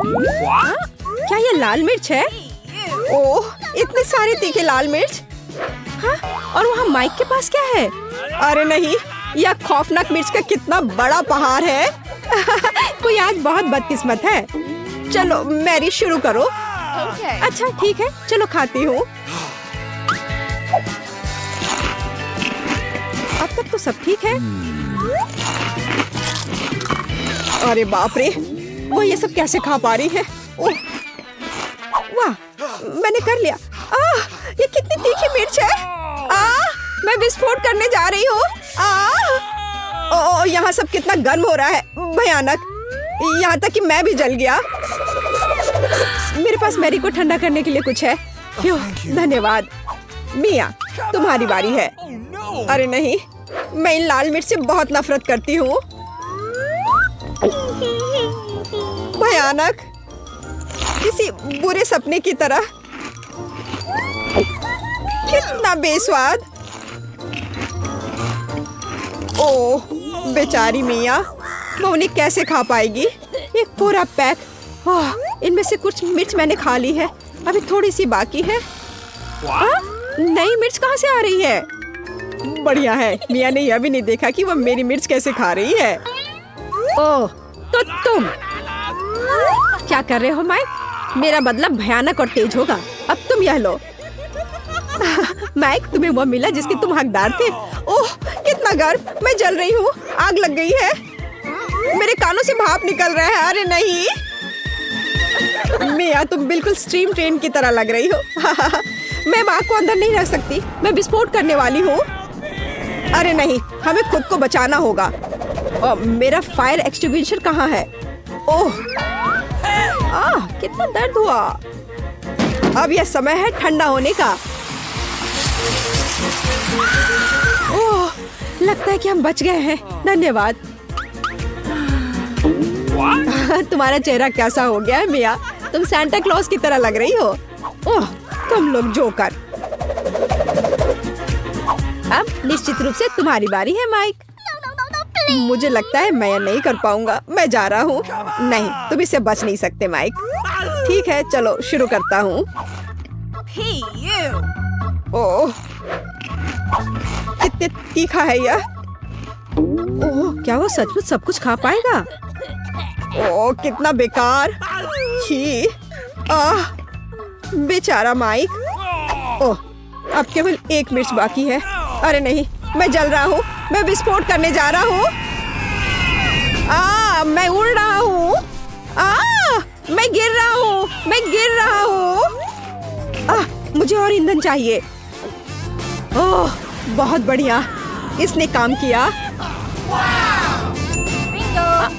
क्या ये लाल मिर्च है? ओह, इतने सारे तीखे लाल मिर्च। हाँ, और वहाँ माइक के पास क्या है? अरे नहीं, यह खौफनाक मिर्च का कितना बड़ा पहाड़ है। कोई आज बहुत बदकिस्मत है। चलो मैरी शुरू करो। अच्छा ठीक है, चलो खाती हूँ। अब तक तो सब ठीक है। अरे बाप रे, वो ये सब कैसे खा पा रही है? ओह, वाह, मैंने कर लिया। ये कितनी तीखी मिर्च है। मैं विस्फोट करने जा रही हूँ। यहाँ सब कितना गर्म हो रहा है, भयानक। यहाँ तक कि मैं भी जल गया। मेरे पास मैरी को ठंडा करने के लिए कुछ है? क्यों? धन्यवाद। मिया, तुम्हारी बारी है। अरे नहीं, मैं इन लाल मिर्च से बहुत नफरत करती हूँ। भयानक, किसी बुरे सपने की तरह। कितना बेस्वाद। ओह, बेचारी मिया, वो उन्हें कैसे खा पाएगी? एक पूरा पैक। इनमें से कुछ मिर्च मैंने खा ली है, अभी थोड़ी सी बाकी है। नई मिर्च कहाँ से आ रही है? बढ़िया है, मिया ने यह भी नहीं देखा कि वो मेरी मिर्च कैसे खा रही है। ओह, तो तुम क्या कर रहे हो माइक? मेरा बदला भयानक और तेज होगा। अब तुम यह लो। माइक, तुम्हें वो मिला जिसके तुम हकदार थे। ओह, कितना गर्म, मैं जल रही हूँ। आग लग गई है, मेरे कानों से भाप निकल रहा है। अरे नहीं मिया, तुम बिल्कुल स्ट्रीम ट्रेन की तरह लग रही हो। मैं आग को अंदर नहीं रख सकती, मैं विस्फोट करने वाली हूँ। अरे नहीं, हमें खुद को बचाना होगा। मेरा फायर एक्सटिंग्विशर कहाँ है? ओह, कितना दर्द हुआ। अब यह समय है ठंडा होने का। ओह, लगता है कि हम बच गए हैं। धन्यवाद। तुम्हारा चेहरा कैसा हो गया है मिया? तुम सांता क्लॉज की तरह लग रही हो। ओह, तुम लोग जोकर। अब निश्चित रूप से तुम्हारी बारी है माइक। मुझे लगता है मैं नहीं कर पाऊंगा। मैं जा रहा हूँ। नहीं, तुम इससे बच नहीं सकते माइक। ठीक है, चलो शुरू करता हूँ। ओह, कितने तीखा है यह। ओह, क्या वो सचमुच सब कुछ खा पाएगा? ओह, कितना बेकार। छी, बेचारा माइक। ओह, अब केवल एक मिर्च बाकी है। अरे नहीं, मैं जल रहा हूँ। मैं विस्फोट करने जा रहा हूँ। मैं उड़ रहा हूँ। मैं गिर रहा हूँ। मैं गिर रहा हूँ। मुझे और ईंधन चाहिए। ओह, बहुत बढ़िया, इसने काम किया।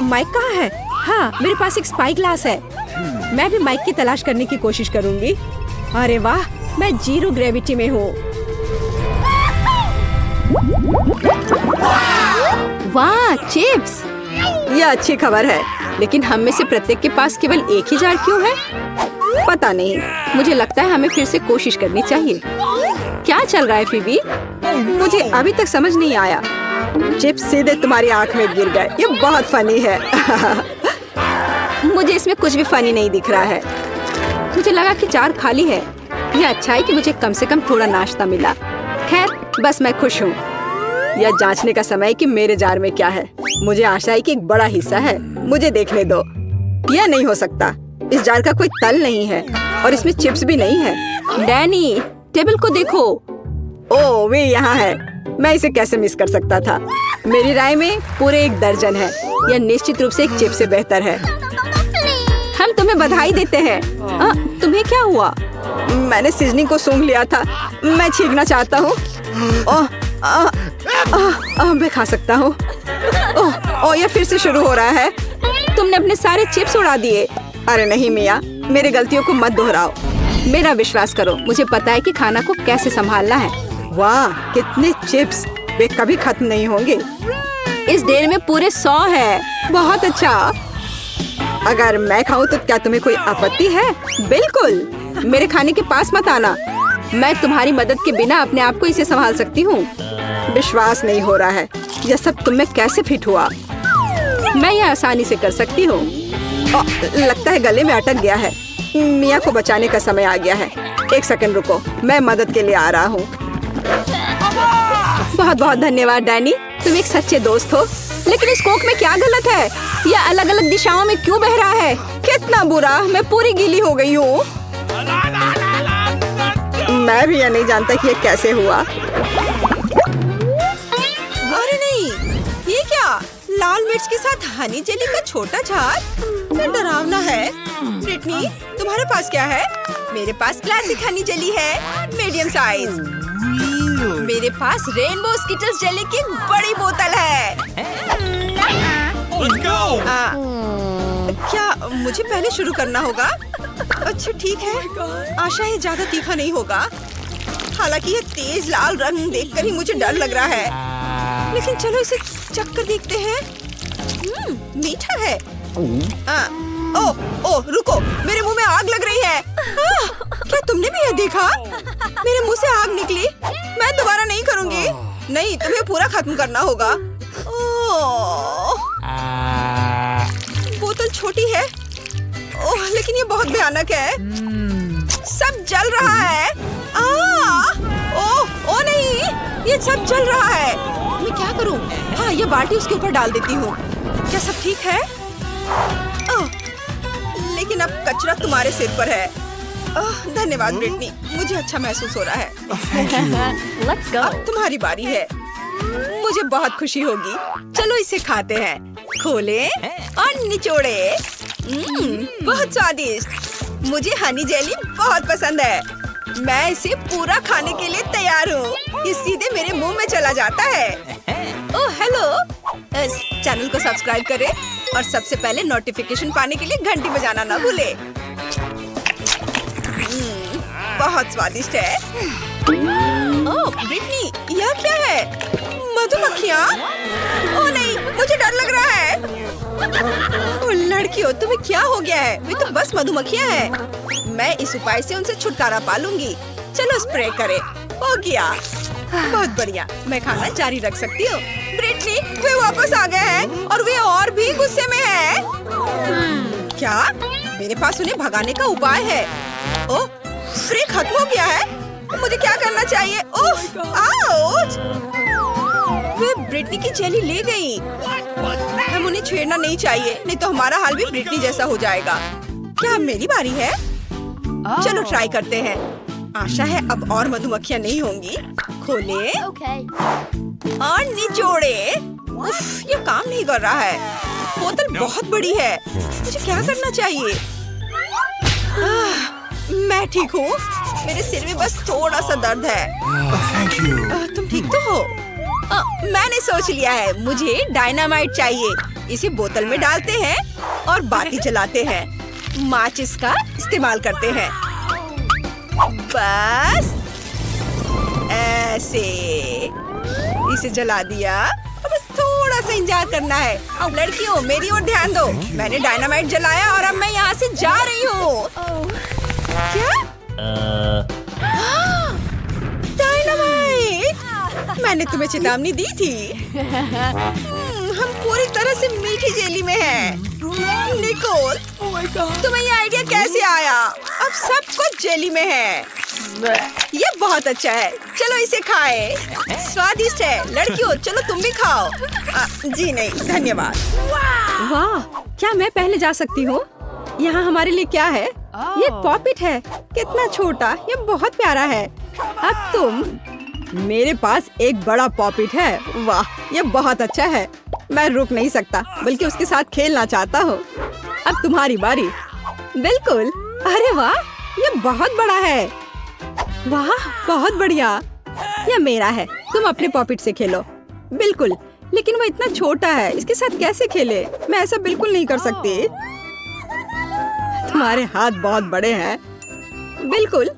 माइक कहाँ है? हाँ, मेरे पास एक स्पाई ग्लास है। मैं भी माइक की तलाश करने की कोशिश करूंगी। अरे वाह, मैं जीरो ग्रेविटी में हूँ। वाह, चिप्स! यह अच्छी खबर है, लेकिन हम में से प्रत्येक के पास केवल एक ही जार क्यों है? पता नहीं, मुझे लगता है हमें फिर से कोशिश करनी चाहिए। क्या चल रहा है फीबी? मुझे अभी तक समझ नहीं आया। चिप्स सीधे तुम्हारी आंख में गिर गए। ये बहुत फनी है। मुझे इसमें कुछ भी फनी नहीं दिख रहा है। मुझे लगा कि जार खाली है। यह अच्छा है कि मुझे कम से कम थोड़ा नाश्ता मिला। खैर, बस मैं खुश हूँ। यह जांचने का समय है कि मेरे जार में क्या है। मुझे आशा है कि एक बड़ा हिस्सा है। मुझे देखने दो। यह नहीं हो सकता। इस जार का कोई तल नहीं है और इसमें चिप्स भी नहीं है। डैनी, टेबल को देखो। ओह, वे यहाँ है। मैं इसे कैसे मिस कर सकता था? मेरी राय में पूरे 1 दर्जन है। यह निश्चित रूप से एक चिप्स से बेहतर है। हम तुम्हें बधाई देते हैं। तुम्हें क्या हुआ? मैंने सीजनिंग को सूंघ लिया था। मैं छींकना चाहता हूँ। मैं खा सकता हूँ। ओह, यह फिर से शुरू हो रहा है। तुमने अपने सारे चिप्स उड़ा दिए। अरे नहीं मिया, मेरी गलतियों को मत दोहराओ। मेरा विश्वास करो, मुझे पता है कि खाना को कैसे संभालना है। वाह, कितने चिप्स! वे कभी खत्म नहीं होंगे। इस ढेर में पूरे 100 है। बहुत अच्छा। अगर मैं खाऊं तो क्या तुम्हें कोई आपत्ति है? बिल्कुल। मेरे खाने के पास मत आना। मैं तुम्हारी मदद के बिना अपने आप को इसे संभाल सकती हूँ। विश्वास नहीं हो रहा है। यह सब तुम में कैसे फिट हुआ? मैं यह आसानी से कर सकती हूँ। लगता है गले में अटक गया है। मिया को बचाने का समय आ गया है। एक सेकंड रुको, मैं मदद के लिए आ रहा हूँ। बहुत बहुत धन्यवाद डैनी, तुम एक सच्चे दोस्त हो। लेकिन इस कोक में क्या गलत है? यह अलग अलग दिशाओं में क्यों बह रहा है? कितना बुरा, मैं पूरी गीली हो गई हूँ। मैं भी यह नहीं जानता कि यह कैसे हुआ। अरे नहीं, ये क्या? लाल मिर्च के साथ हनी जेली का छोटा जार? ये डरावना है। ब्रिटनी, तुम्हारे पास क्या है? मेरे पास क्लासिक हनी जेली है, मीडियम साइज। मेरे पास रेनबो स्किटल्स जेली की बड़ी बोतल है। Let's go! क्या मुझे पहले शुरू करना होगा? अच्छा ठीक है, आशा है ज्यादा तीखा नहीं होगा। हालांकि ये तेज लाल रंग देखकर ही मुझे डर लग रहा है। लेकिन चलो इसे चख कर देखते हैं। मीठा है। ओह रुको, मेरे मुंह में आग लग रही है। क्या तुमने भी यह देखा? मेरे मुंह से आग निकली। मैं दोबारा नहीं करूंगी। नहीं, तुम्हें पूरा खत्म करना होगा। बोतल छोटी है। ओह, लेकिन ये बहुत भयानक है। सब जल रहा है। ओह नहीं, ये सब जल रहा है। मैं क्या करूं? हाँ, ये बाल्टी उसके ऊपर डाल देती हूँ। क्या सब ठीक है? लेकिन अब कचरा तुम्हारे सिर पर है। धन्यवाद ब्रिटनी, मुझे अच्छा महसूस हो रहा है। Let's go. अब तुम्हारी बारी है। मुझे बहुत खुशी होगी। चलो इसे खाते हैं। खोलें और निचोड़े। बहुत स्वादिष्ट। मुझे हनी जेली बहुत पसंद है। मैं इसे पूरा खाने के लिए तैयार हूँ। ये सीधे मेरे मुंह में चला जाता है। ओह हेलो, इस चैनल को सब्सक्राइब करें और सबसे पहले नोटिफिकेशन पाने के लिए घंटी बजाना ना भूले। बहुत स्वादिष्ट है। ओह ब्रिटनी, यह क्या है? मधुमक्खियाँ? ओह नहीं, मुझे डर लग रहा है। ओह लड़कियों, तुम्हें क्या हो गया है? वे तो बस मधुमक्खियाँ हैं। मैं इस उपाय से उनसे छुटकारा पा लूंगी। चलो स्प्रे करें। हो गया। बहुत बढ़िया, मैं खाना जारी रख सकती हूँ। ब्रिटनी, वे वापस आ गए हैं और वे और भी गुस्से में हैं। क्या? मेरे पास उन्हें भगाने का उपाय है। ओह, स्प्रे खत्म हो गया है। मुझे क्या करना चाहिए? ओह, आउच! वे ब्रिटनी की जेली ले गई। हम उन्हें छेड़ना नहीं चाहिए, नहीं तो हमारा हाल भी ब्रिटनी जैसा हो जाएगा। क्या मेरी बारी है? चलो ट्राई करते हैं। आशा है अब और मधुमक्खियाँ नहीं होंगी। खोले Okay. और निचोड़े। उफ, ये काम नहीं कर रहा है। बोतल बहुत बड़ी है। मुझे क्या करना चाहिए? मैं ठीक हूँ। मेरे सिर में बस थोड़ा सा दर्द है। Thank you. तुम ठीक तो हो? मैंने सोच लिया है, मुझे डायनामाइट चाहिए। इसे बोतल में डालते हैं और बाती जलाते हैं। माचिस का इस्तेमाल करते हैं। बस ऐसे इसे जला दिया। अब बस थोड़ा सा इंतजार करना है। अब लड़कियों, मेरी ओर ध्यान दो। मैंने डायनामाइट जलाया और अब मैं यहाँ से जा रही हूँ। क्या? डायनामाइट! मैंने तुम्हें चेतावनी दी थी। हम पूरी तरह से मीठी जेली में हैं। निकोल, तुम्हें ये आइडिया कैसे आया? अब सब कुछ जेली में है। ये बहुत अच्छा है। चलो इसे खाएं। स्वादिष्ट है। लड़कियों, चलो तुम भी खाओ। जी नहीं, धन्यवाद। वाह, क्या मैं पहले जा सकती हूँ? यहाँ हमारे लिए क्या है? ये पॉपिट है। कितना छोटा, ये बहुत प्यारा है। अब तुम। मेरे पास एक बड़ा पॉपिट है। वाह, ये बहुत अच्छा है। मैं रुक नहीं सकता, बल्कि उसके साथ खेलना चाहता हूँ। अब तुम्हारी बारी। बिल्कुल। अरे वाह, ये बहुत बड़ा है। वाह, बहुत बढ़िया। यह मेरा है। तुम अपने पॉपिट से खेलो। बिल्कुल, लेकिन वो इतना छोटा है, इसके साथ कैसे खेले? मैं ऐसा बिल्कुल नहीं कर सकती। तुम्हारे हाथ बहुत बड़े हैं। बिल्कुल,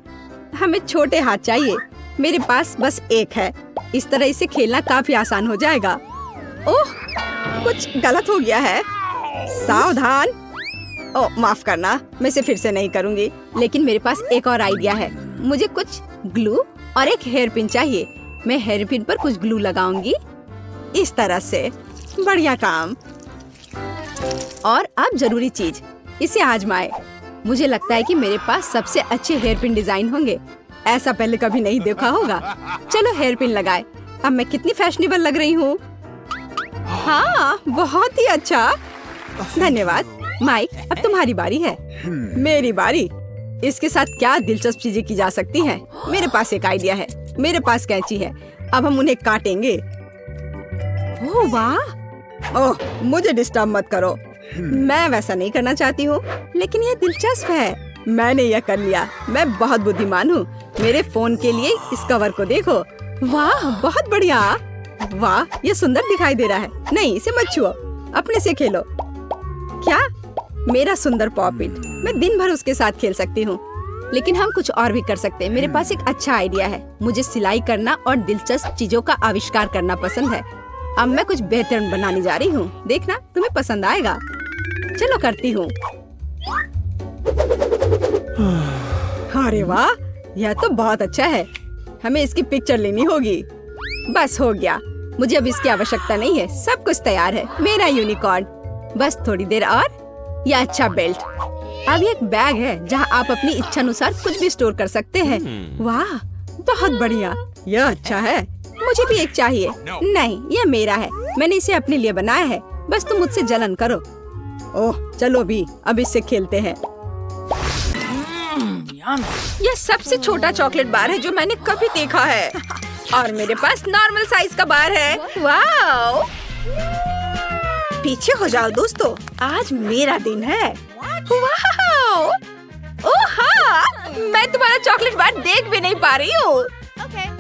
हमें छोटे हाथ चाहिए। मेरे पास बस एक है। इस तरह इसे खेलना काफी आसान हो जाएगा। ओह, कुछ गलत हो गया है। सावधान। ओह, माफ करना, मैं इसे फिर से नहीं करूंगी। लेकिन मेरे पास एक और आइडिया है। मुझे कुछ ग्लू और एक हेयर पिन चाहिए। मैं हेयर पिन पर कुछ ग्लू लगाऊंगी, इस तरह से। बढ़िया काम। और अब जरूरी चीज, इसे आजमाए। मुझे लगता है कि मेरे पास सबसे अच्छे हेयर पिन डिजाइन होंगे। ऐसा पहले कभी नहीं देखा होगा। चलो हेयर पिन लगाए। अब मैं कितनी फैशनेबल लग रही हूँ। हाँ, बहुत ही अच्छा। धन्यवाद। माइक, अब तुम्हारी बारी है। मेरी बारी। इसके साथ क्या दिलचस्प चीजें की जा सकती हैं? मेरे पास एक आइडिया है। मेरे पास कैंची है। अब हम उन्हें काटेंगे। ओह वाह! ओह, मुझे डिस्टर्ब मत करो। मैं वैसा नहीं करना चाहती हूँ, लेकिन यह दिलचस्प है। मैंने यह कर लिया। मैं बहुत बुद्धिमान हूँ। मेरे फोन के लिए इस कवर को देखो। वाह, बहुत बढ़िया। वाह, ये सुंदर दिखाई दे रहा है। नहीं, इसे मत छुओ, अपने से खेलो। क्या? मेरा सुंदर पॉपिट। मैं दिन भर उसके साथ खेल सकती हूँ। लेकिन हम कुछ और भी कर सकते हैं। मेरे पास एक अच्छा आइडिया है। मुझे सिलाई करना और दिलचस्प चीजों का आविष्कार करना पसंद है। अब मैं कुछ बेहतर बनाने जा रही हूँ। देखना, तुम्हें पसंद आएगा। चलो करती हूँ। अरे वाह, यह तो बहुत अच्छा है। हमें इसकी पिक्चर लेनी होगी। बस हो गया। मुझे अब इसकी आवश्यकता नहीं है। सब कुछ तैयार है। मेरा यूनिकॉर्न। बस थोड़ी देर और। यह अच्छा बेल्ट। अब ये एक बैग है जहाँ आप अपनी इच्छा अनुसार कुछ भी स्टोर कर सकते हैं। वाह, बहुत बढ़िया। यह अच्छा है। मुझे भी एक चाहिए। नहीं, यह मेरा है। मैंने इसे अपने लिए बनाया है। बस तुम मुझसे जलन करो। ओह, चलो भी अब इससे खेलते हैं। यह सबसे छोटा चॉकलेट बार है जो मैंने कभी देखा है। और मेरे पास नॉर्मल साइज का बार है। वाओ! पीछे हो जाओ दोस्तों, आज मेरा दिन है। वाओ! ओह हाँ, मैं तुम्हारा चॉकलेट बार देख भी नहीं पा रही हूँ।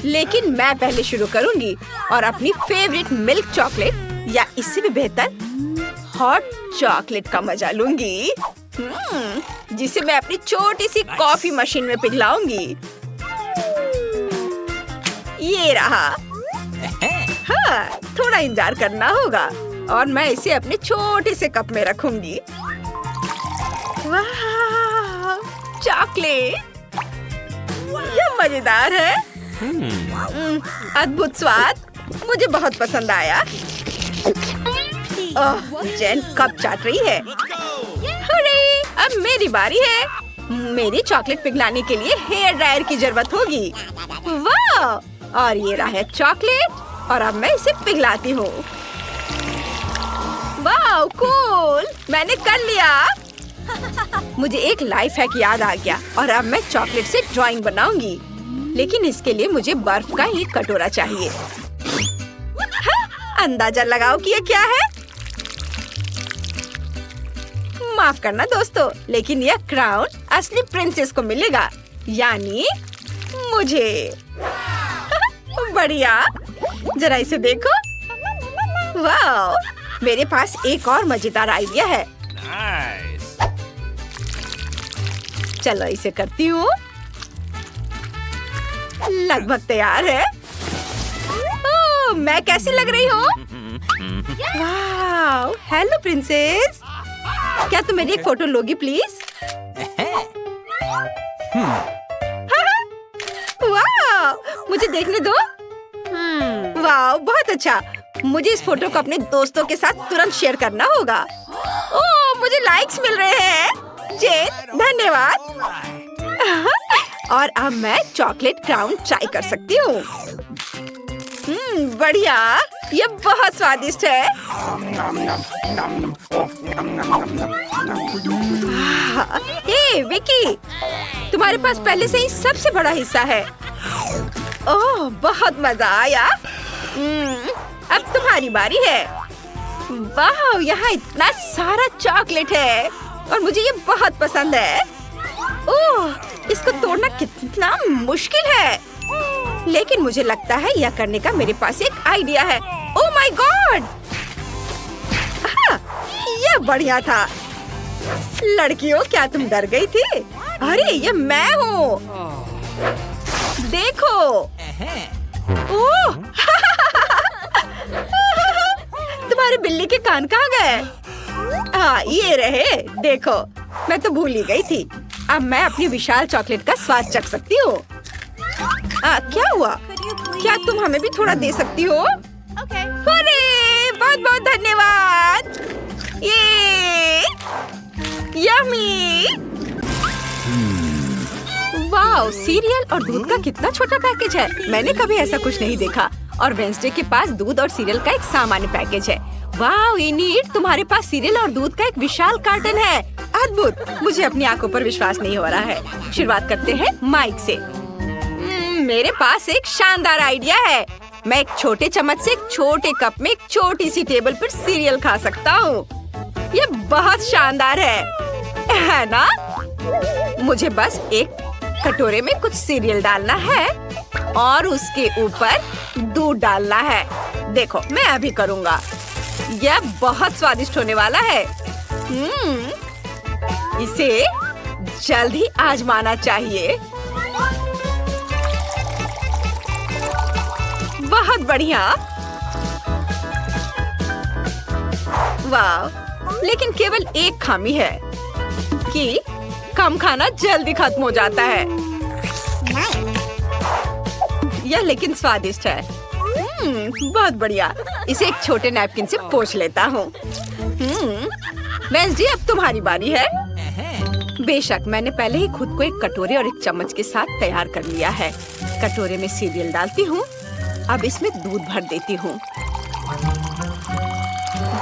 लेकिन मैं पहले शुरू करूंगी और अपनी फेवरेट मिल्क चॉकलेट या इससे भी बेहतर हॉट चॉकलेट का मजा लूंगी, जिसे मैं अपनी छोटी सी कॉफी मशीन में पिघलाऊंगी। ये रहा। हाँ, थोड़ा इंतजार करना होगा और मैं इसे अपने छोटे से कप में रखूंगी। वाह, चॉकलेट! यह मजेदार है। अद्भुत स्वाद। मुझे बहुत पसंद आया। ओह, जेन कप चाट रही है। हुर्रे, अब मेरी बारी है। मेरी चॉकलेट पिघलाने के लिए हेयर ड्रायर की जरूरत होगी। वाह! और ये रहा है चॉकलेट और अब मैं इसे पिघलाती हूँ। वाह, कूल! मैंने कर लिया। मुझे एक लाइफ हैक याद आ गया और अब मैं चॉकलेट से ड्राइंग बनाऊंगी। लेकिन इसके लिए मुझे बर्फ का एक कटोरा चाहिए। हाँ, अंदाजा लगाओ कि ये क्या है। माफ करना दोस्तों, लेकिन यह क्राउन असली प्रिंसेस को मिलेगा, यानी मुझे। बढ़िया, जरा इसे देखो। वाह, मेरे पास एक और मजेदार आइडिया है। चलो इसे करती हूँ। लगभग तैयार है। ओह, मैं कैसी लग रही हूँ? वाह, हेलो प्रिंसेस। क्या तुम मेरी एक फोटो लोगी प्लीज? वाह, मुझे देखने दो। वाह, बहुत अच्छा। मुझे इस फोटो को अपने दोस्तों के साथ तुरंत शेयर करना होगा। ओह, मुझे लाइक्स मिल रहे हैं। जेन, धन्यवाद। और अब मैं चॉकलेट क्राउन ट्राई कर सकती हूँ। बढ़िया, ये बहुत स्वादिष्ट है। हे विकी, तुम्हारे पास पहले से ही सबसे बड़ा हिस्सा है। ओह, बहुत मजा आया। अब तुम्हारी बारी है। वाह, यहाँ इतना सारा चॉकलेट है और मुझे ये बहुत पसंद है। ओह, इसको तोड़ना कितना मुश्किल है। लेकिन मुझे लगता है यह करने का मेरे पास एक आइडिया है। Oh my God! यह बढ़िया था। लड़कियों, क्या तुम डर गई थी? अरे, ये मैं हूँ। देखो। ओह! तुम्हारे बिल्ली के कान कहाँ गए? हाँ, ये रहे। देखो, मैं तो भूल ही गई थी। अब मैं अपनी विशाल चॉकलेट का स्वाद चख सकती हूँ। क्या हुआ? क्या तुम हमें भी थोड़ा दे सकती हो? अरे, बहुत बहुत धन्यवाद। ये यम्मी। वाओ, सीरियल और दूध का कितना छोटा पैकेज है। मैंने कभी ऐसा कुछ नहीं देखा। और वेंसडे के पास दूध और सीरियल का एक सामान्य पैकेज है। वाओ इनिट, तुम्हारे पास सीरियल और दूध का एक विशाल कार्टन है। अद्भुत, मुझे अपनी आंखों पर विश्वास नहीं हो रहा है। शुरुआत करते हैं माइक से। मेरे पास एक शानदार आइडिया है। मैं एक छोटे चम्मच से एक छोटे कप में एक छोटी सी टेबल पर सीरियल खा सकता हूँ। ये बहुत शानदार है ना? मुझे बस एक कटोरे में कुछ सीरियल डालना है और उसके ऊपर दूध डालना है। देखो, मैं अभी करूँगा। यह बहुत स्वादिष्ट होने वाला है। इसे जल्द ही आजमाना चाहिए। बहुत बढ़िया। वाह, लेकिन केवल एक खामी है कि कम खाना जल्दी खत्म हो जाता है। यह लेकिन स्वादिष्ट है। बहुत बढ़िया। इसे एक छोटे नैपकिन से पोंछ लेता हूँ। वेंसडे, अब तुम्हारी बारी है। बेशक, मैंने पहले ही खुद को एक कटोरे और एक चम्मच के साथ तैयार कर लिया है। कटोरे में सीरियल डालती हूँ। अब इसमें दूध भर देती हूँ।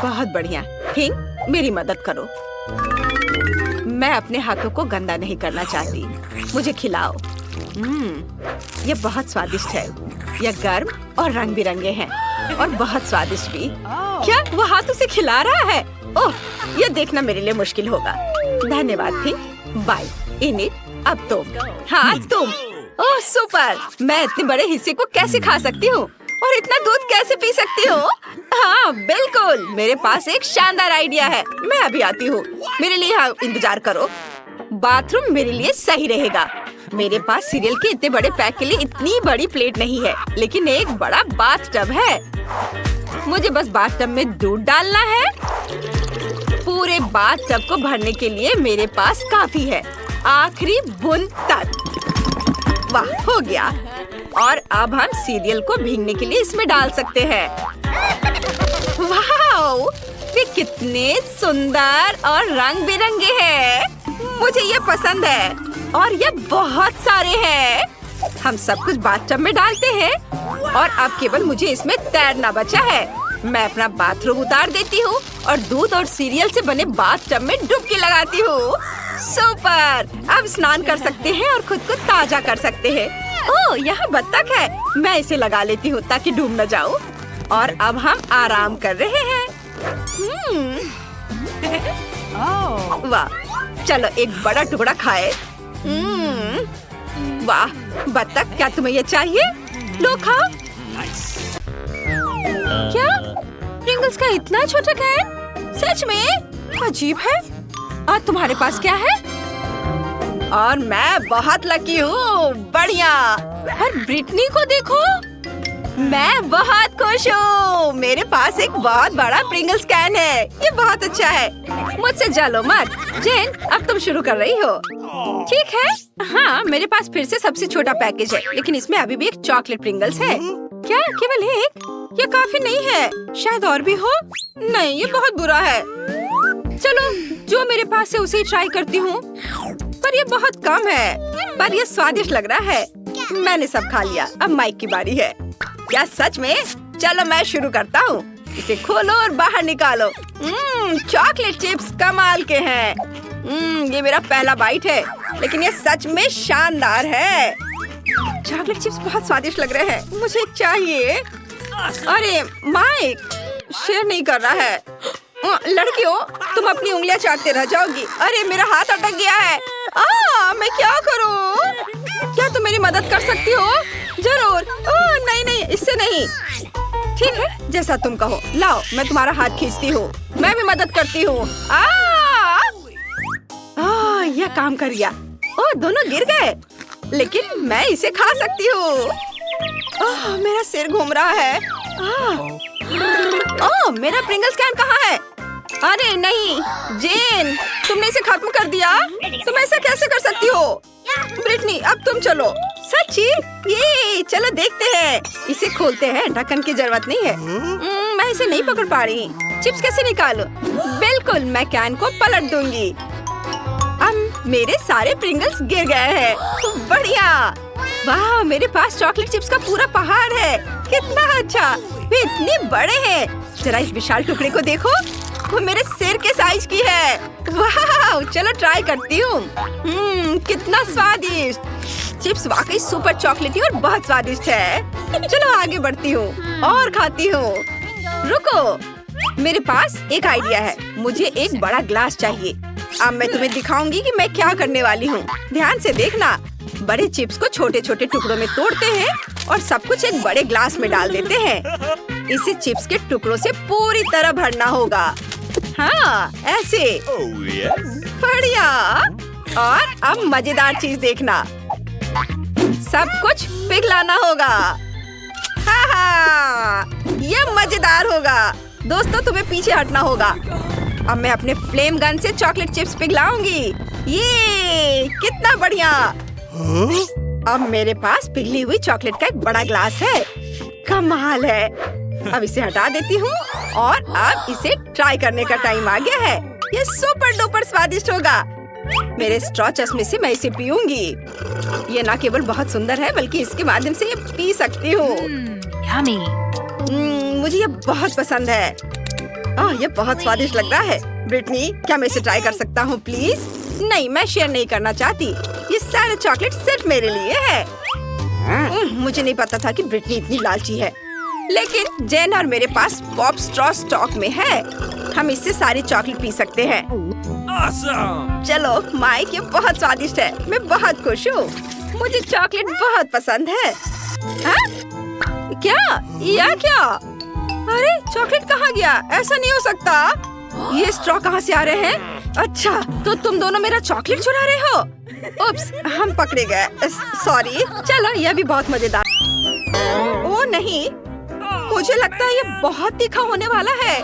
बहुत बढ़िया। हिंग, मेरी मदद करो। मैं अपने हाथों को गंदा नहीं करना चाहती। मुझे खिलाओ। यह बहुत स्वादिष्ट है। यह गर्म और रंग बिरंगे हैं और बहुत स्वादिष्ट भी। क्या वो हाथों से खिला रहा है? ओह, यह देखना मेरे लिए मुश्किल होगा। धन्यवाद थिंग। बाय इनिट, अब तुम। हाँ, तुम। ओह सुपर, मैं इतने बड़े हिस्से को कैसे खा सकती हूँ और इतना दूध कैसे पी सकती हूँ? हाँ बिल्कुल, मेरे पास एक शानदार आइडिया है। मैं अभी आती हूँ। मेरे लिए यहाँ इंतजार करो। बाथरूम मेरे लिए सही रहेगा। मेरे पास सीरियल के इतने बड़े पैक के लिए इतनी बड़ी प्लेट नहीं है, लेकिन एक बड़ा बाथ टब है। मुझे बस बाथ टब में दूध डालना है। पूरे बाथ टब को भरने के लिए मेरे पास काफी है। आखिरी बूंद तक। वाह, हो गया। और अब हम सीरियल को भीगने के लिए इसमें डाल सकते हैं। वाह, वे कितने सुंदर और रंग बिरंगे हैं। मुझे ये पसंद है और ये बहुत सारे हैं। हम सब कुछ बाथटब में डालते हैं और अब केवल मुझे इसमें तैरना बचा है। मैं अपना बाथरूम उतार देती हूँ और दूध और सीरियल से बने बाथटब में डुबकी लगाती हूँ। सुपर, अब स्नान कर सकते हैं और खुद को ताजा कर सकते हैं। ओह, यहाँ बत्तख है। मैं इसे लगा लेती हूँ ताकि डूब न जाऊँ। और अब हम आराम कर रहे हैं। वाह, चलो एक बड़ा टुकड़ा खाए। वाह बत्तख, क्या तुम्हें ये चाहिए? लो खाओ। क्या प्रिंगल्स का इतना छोटा कैन? सच में अजीब है। और तुम्हारे पास क्या है? और मैं बहुत लकी हूँ। बढ़िया। और ब्रिटनी को देखो, मैं बहुत खुश हूँ। मेरे पास एक बहुत बड़ा प्रिंगल्स कैन है। ये बहुत अच्छा है। मुझसे जलो मत। जेन, अब तुम शुरू कर रही हो। ठीक है। हाँ, मेरे पास फिर से सबसे छोटा पैकेज है, लेकिन इसमें अभी भी एक चॉकलेट प्रिंगल्स है। क्या केवल एक? ये काफी नहीं है। शायद और भी हो। नहीं, ये बहुत बुरा है। चलो, जो मेरे पास है उसे ही ट्राई करती हूँ। पर ये बहुत कम है। पर ये स्वादिष्ट लग रहा है। मैंने सब खा लिया। अब माइक की बारी है। क्या सच में? चलो मैं शुरू करता हूँ। इसे खोलो और बाहर निकालो। चॉकलेट चिप्स कमाल के हैं। ये मेरा पहला बाइट है, लेकिन ये सच में शानदार है। चॉकलेट चिप्स बहुत स्वादिष्ट लग रहे हैं। मुझे एक चाहिए। अरे माइक शेयर नहीं कर रहा है। लड़कियों, तुम अपनी उंगलियां चाटते रह जाओगी। अरे मेरा हाथ अटक गया है। मैं क्या करूं? क्या तुम मेरी मदद कर सकती हो? जरूर। नहीं नहीं, इससे नहीं। ठीक है, जैसा तुम कहो। लाओ, मैं तुम्हारा हाथ खींचती हूँ। मैं भी मदद करती हूँ। यह काम कर गया। दोनों गिर गए, लेकिन मैं इसे खा सकती हूँ। मेरा सिर घूम रहा है। मेरा प्रिंगल्स कैन कहाँ है? अरे नहीं, जेन, तुमने इसे खत्म कर दिया। तुम ऐसा कैसे कर सकती हो? ब्रिटनी, अब तुम चलो। सच्ची? ये चलो देखते हैं। इसे खोलते हैं। ढक्कन की जरूरत नहीं है। मैं इसे नहीं पकड़ पा रही। चिप्स कैसे निकालूं? बिल्कुल, मैं कैन को पलट दूंगी। मेरे सारे प्रिंगल्स गिर गए हैं। बढ़िया। वाह, मेरे पास चॉकलेट चिप्स का पूरा पहाड़ है। कितना अच्छा। वे इतने बड़े हैं। जरा इस विशाल टुकड़े को देखो, वो मेरे सिर के साइज की है। वाह, चलो ट्राई करती हूँ। कितना स्वादिष्ट। चिप्स वाकई सुपर चॉकलेटी और बहुत स्वादिष्ट है। चलो आगे बढ़ती हूँ और खाती हूँ। रुको, मेरे पास एक आइडिया है। मुझे एक बड़ा ग्लास चाहिए। अब मैं तुम्हें दिखाऊंगी कि मैं क्या करने वाली हूँ। ध्यान से देखना। बड़े चिप्स को छोटे छोटे टुकड़ों में तोड़ते हैं और सब कुछ एक बड़े ग्लास में डाल देते हैं। इसे चिप्स के टुकड़ों से पूरी तरह भरना होगा। हाँ, ऐसे। बढ़िया। और अब मजेदार चीज देखना। सब कुछ पिघलाना होगा। हाँ, ये मजेदार होगा। दोस्तों, तुम्हें पीछे हटना होगा। अब मैं अपने फ्लेम गन से चॉकलेट चिप्स पिघलाऊंगी। ये कितना बढ़िया। अब मेरे पास पिघली हुई चॉकलेट का एक बड़ा ग्लास है। कमाल है। अब इसे हटा देती हूँ और अब इसे ट्राई करने का टाइम आ गया है। ये सुपर डुपर स्वादिष्ट होगा। मेरे स्ट्रॉ चश्मे से मैं इसे पीऊंगी। ये न केवल बहुत सुंदर है बल्कि इसके माध्यम से ये पी सकती हूँ। Yummy. मुझे ये बहुत पसंद है। ये बहुत स्वादिष्ट लग रहा है। ब्रिटनी, क्या मैं इसे ट्राई कर सकता हूँ प्लीज? नहीं, मैं शेयर नहीं करना चाहती। ये सारे चॉकलेट सिर्फ मेरे लिए है। मुझे नहीं पता था कि ब्रिटनी इतनी लालची है। लेकिन जेन और मेरे पास पॉप स्ट्रॉ स्टॉक में है। हम इससे सारी चॉकलेट पी सकते हैं। Awesome! चलो माइक, ये बहुत स्वादिष्ट है। मैं बहुत खुश हूँ। मुझे चॉकलेट बहुत पसंद है। हाँ? क्या? या क्या? अरे, चॉकलेट कहाँ गया? ऐसा नहीं हो सकता। ये स्ट्रॉ कहाँ से आ रहे हैं? अच्छा, तो तुम दोनों मेरा चॉकलेट चुरा रहे हो? उप्स, हम पकड़े गए। सॉरी। चलो, यह भी बहुत मजेदार। ओह नहीं, मुझे लगता है ये बहुत तीखा होने वाला है।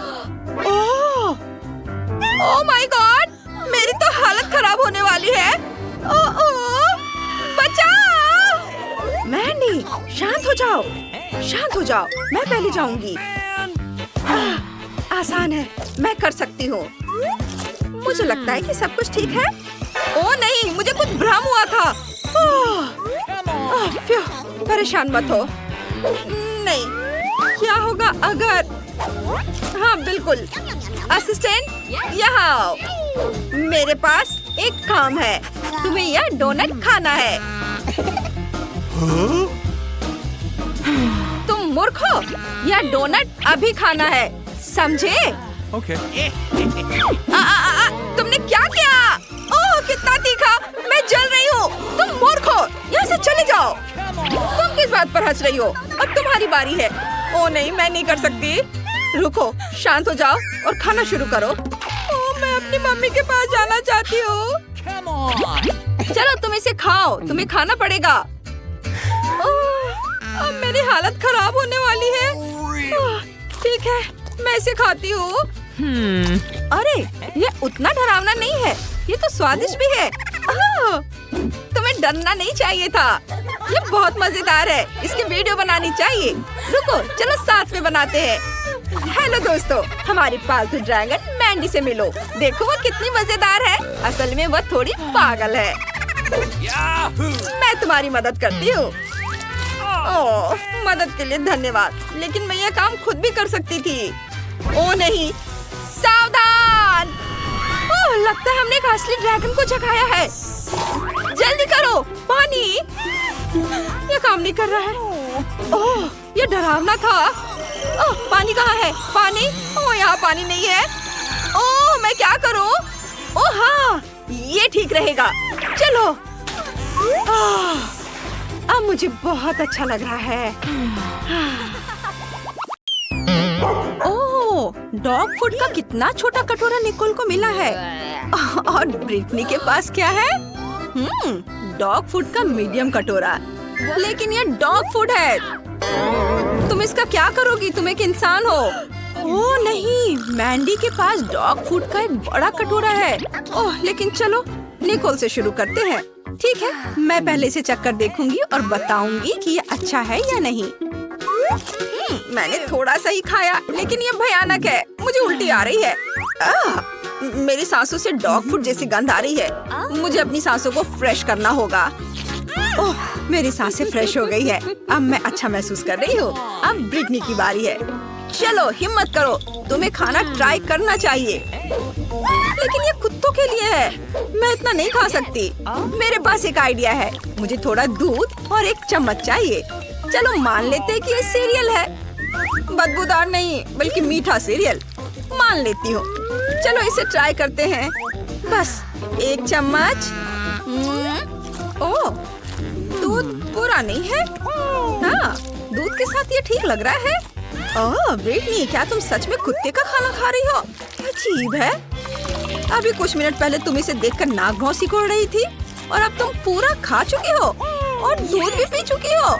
ओह माय गॉड, मेरी तो हालत खराब होने वाली है। बचाओ! मैंडी, शांत हो जाओ। शांत हो जाओ, मैं पहले जाऊंगी। आसान है, मैं कर सकती हूँ। मुझे लगता है कि सब कुछ ठीक है। ओह नहीं, मुझे कुछ भ्रम हुआ था। परेशान मत हो। नहीं, क्या होगा अगर? हाँ बिल्कुल। असिस्टेंट, यहाँ आओ। मेरे पास एक काम है। तुम्हें यह डोनट खाना है। तुम मूर्ख हो। यह डोनट अभी खाना है, समझे? Okay. तुमने क्या किया? ओह, कितना तीखा। मैं जल रही हूँ। तुम मूर्ख हो। यहाँ से चले जाओ। तुम किस बात पर हंस रही हो? अब तुम्हारी बारी है। ओह नहीं, मैं नहीं कर सकती। रुको, शांत हो जाओ और खाना शुरू करो। ओह, मैं अपनी मम्मी के पास जाना चाहती हूँ। चलो, तुम इसे खाओ। तुम्हें खाना पड़ेगा। ओह, अब मेरी हालत खराब होने वाली है। ओह, ठीक है, मैं इसे खाती हूँ। अरे, ये उतना डरावना नहीं है। ये तो स्वादिष्ट भी है। तुम्हें डरना नहीं चाहिए था। ये बहुत मजेदार है। इसकी वीडियो बनानी चाहिए। रुको, चलो साथ में बनाते हैं। हेलो दोस्तों, हमारी पालतू ड्रैगन मैंडी से मिलो। देखो वो कितनी मजेदार है। असल में वह थोड़ी पागल है। मैं तुम्हारी मदद करती हूँ। ओह, मदद के लिए धन्यवाद, लेकिन मैं यह काम खुद भी कर सकती थी। ओह नहीं, सावधान! ओह, लगता है हमने एक असली ड्रैगन को जगाया है। जल्दी करो, पानी! यह काम नहीं कर रहा है। ओह, यह डरावना था। ओह, पानी कहाँ है? पानी? ओह, यहाँ पानी नहीं है। ओह, मैं क्या करूँ? ओह हाँ, ये ठीक रहेगा। चलो। अब मुझे बहुत अच्छा लग रहा है। ओह, डॉग फूड का कितना छोटा कटोरा निकोल को मिला है। और ब्रिटनी के पास क्या है? डॉग फूड का मीडियम कटोरा। लेकिन ये डॉग फूड है। तुम इसका क्या करोगी? तुम एक इंसान हो। ओह नहीं, मैंडी के पास डॉग फूड का एक बड़ा कटोरा है। ओह, लेकिन चलो निकोल से शुरू करते हैं। ठीक है, मैं पहले इसे चक्कर देखूंगी और बताऊंगी कि ये अच्छा है या नहीं। मैंने थोड़ा सा ही खाया, लेकिन ये भयानक है। मुझे उल्टी आ रही है। मेरी सांसों से डॉग फूड जैसी गंध आ रही है। मुझे अपनी सांसों को फ्रेश करना होगा। ओह, मेरी सांसें फ्रेश हो गई है। अब मैं अच्छा महसूस कर रही हूँ। अब ब्रिटनी की बारी है। चलो हिम्मत करो, तुम्हें खाना ट्राई करना चाहिए। लेकिन ये कुत्तों के लिए है, मैं इतना नहीं खा सकती। मेरे पास एक आइडिया है। मुझे थोड़ा दूध और एक चम्मच चाहिए। चलो मान लेते हैं कि ये सीरियल है। बदबूदार नहीं बल्कि मीठा सीरियल। मान लेती हूँ। चलो इसे ट्राई करते हैं। बस एक चम्मच। ओह, दूध बुरा नहीं है। हाँ, दूध के साथ ये ठीक लग रहा है। ओह ब्रिटनी, क्या तुम सच में कुत्ते का खाना खा रही हो? अजीब है। अभी कुछ मिनट पहले तुम इसे देखकर नाक भौं सिकोड़ रही थी और अब तुम पूरा खा चुकी हो और दूध भी पी चुकी हो।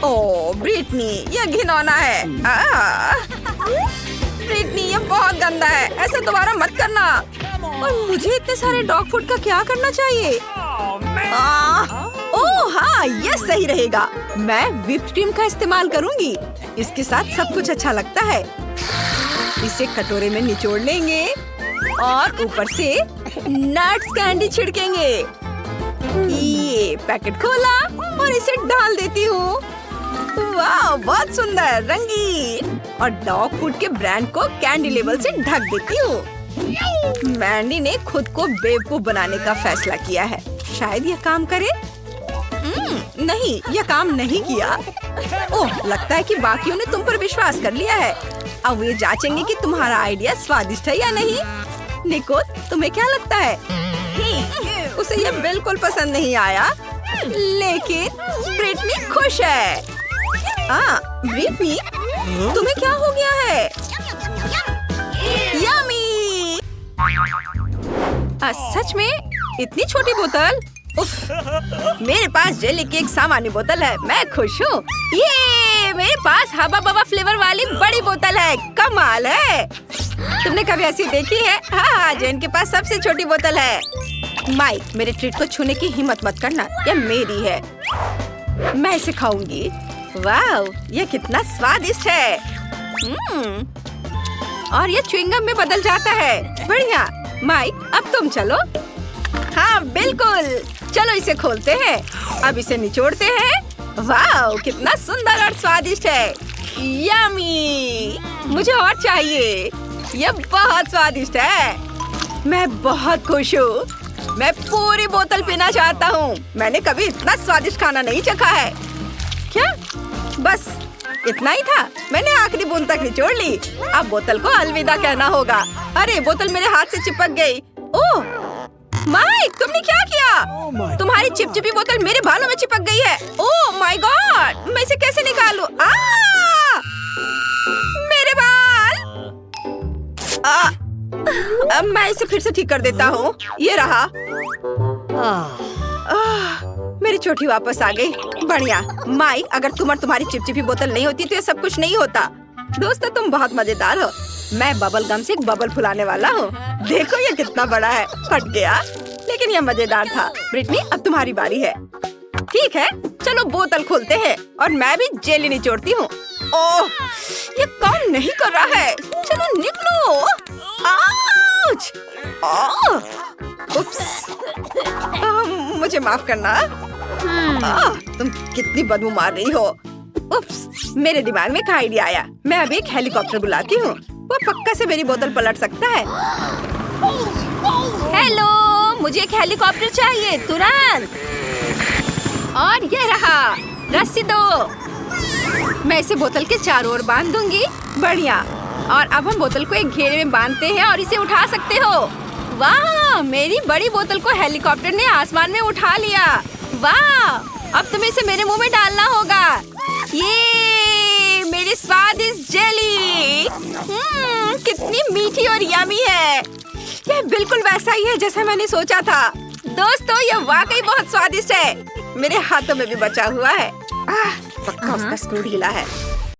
ओह ब्रिटनी, यह घिनौना है। ब्रिटनी, ये बहुत गंदा है। ऐसा दोबारा मत करना। और मुझे इतने सारे डॉग फूड का क्या करना चाहिए? ओह हाँ, ये सही रहेगा। मैं व्हिप्ड क्रीम का इस्तेमाल करूंगी। इसके साथ सब कुछ अच्छा लगता है। इसे कटोरे में निचोड़ लेंगे और ऊपर से नट्स कैंडी छिड़केंगे। ये पैकेट खोला और इसे डाल देती हूँ। वाह, बहुत सुंदर, रंगीन। और डॉग फूड के ब्रांड को कैंडी लेबल से ढक देती हूँ। मैंडी ने खुद को बेवकूफ बनाने का फैसला किया है। शायद यह काम करे। नहीं, यह काम नहीं किया। ओह, लगता है कि बाकियों ने तुम पर विश्वास कर लिया है। अब वे जांचेंगे कि तुम्हारा आइडिया स्वादिष्ट है या नहीं। निको, तुम्हें क्या लगता है? उसे यह बिल्कुल पसंद नहीं आया, लेकिन ब्रिटनी खुश है। ब्रिटनी, तुम्हें क्या हो गया है? यम्मी! सच में इतनी छोटी बोतल? उफ, मेरे पास जेली की एक सामान्य बोतल है। मैं खुश हूँ। ये मेरे पास हबा बबा फ्लेवर वाली बड़ी बोतल है। कमाल है। तुमने कभी ऐसी देखी है? हाँ, जेन के पास सबसे छोटी बोतल है। माइक, मेरे ट्रीट को छूने की हिम्मत मत करना। यह मेरी है। मैं इसे खाऊंगी। वाह, यह कितना स्वादिष्ट है। और यह च्युइंगम में बदल जाता है। बढ़िया। माइक, अब तुम चलो। हाँ बिल्कुल, चलो इसे खोलते हैं। अब इसे निचोड़ते हैं। वाह, कितना सुंदर और स्वादिष्ट है। यम्मी, मुझे और चाहिए। यह बहुत स्वादिष्ट है। मैं बहुत खुश हूँ। मैं पूरी बोतल पीना चाहता हूँ। मैंने कभी इतना स्वादिष्ट खाना नहीं चखा है। क्या? बस इतना ही था? मैंने आखिरी बूंद तक निचोड़ ली। अब बोतल को अलविदा कहना होगा। अरे, बोतल मेरे हाथ से चिपक गई। ओह माइक, तुमने क्या किया? तुम्हारी चिपचिपी बोतल मेरे बालों में चिपक गई है। ओह माय गॉड, मैं इसे कैसे निकालूं? मेरे बाल! अब मैं इसे फिर से ठीक कर देता हूँ। ये रहा। मेरी चोटी वापस आ गई। बढ़िया। माइक, अगर तुम और तुम्हारी चिपचिपी बोतल नहीं होती तो ये सब कुछ नहीं होता। दोस्तों, तुम बहुत मजेदार हो। मैं बबल गम से एक बबल फुलाने वाला हूँ। देखो ये कितना बड़ा है। फट गया, लेकिन ये मजेदार था। ब्रिटनी, अब तुम्हारी बारी है। ठीक है, चलो बोतल खोलते हैं और मैं भी जेली निचोड़ती हूँ। ओह, ये काम नहीं कर रहा है। चलो निकलो। आउच! उप्स। मुझे माफ करना। तुम कितनी बदबू मार रही हो। उप्स, मेरे दिमाग में एक आइडिया आया। मैं अभी एक हेलीकॉप्टर बुलाती हूँ। वो पक्का से मेरी बोतल पलट सकता है। हेलो, मुझे एक हेलीकॉप्टर चाहिए तुरंत। और ये रहा, रस्सी दो। मैं इसे बोतल के चारों ओर बांध दूंगी। बढ़िया। और अब हम बोतल को एक घेरे में बांधते हैं और इसे उठा सकते हो। वाह, मेरी बड़ी बोतल को हेलीकॉप्टर ने आसमान में उठा लिया। वाह, अब तुम्हें इसे मेरे मुंह में डालना होगा। ये मेरी स्वादिष्ट जेली। कितनी मीठी और यमी है। यह बिल्कुल वैसा ही है जैसा मैंने सोचा था। दोस्तों, यह वाकई बहुत स्वादिष्ट है। मेरे हाथों में भी बचा हुआ है। पक्का उसका स्क्रू ढीला है।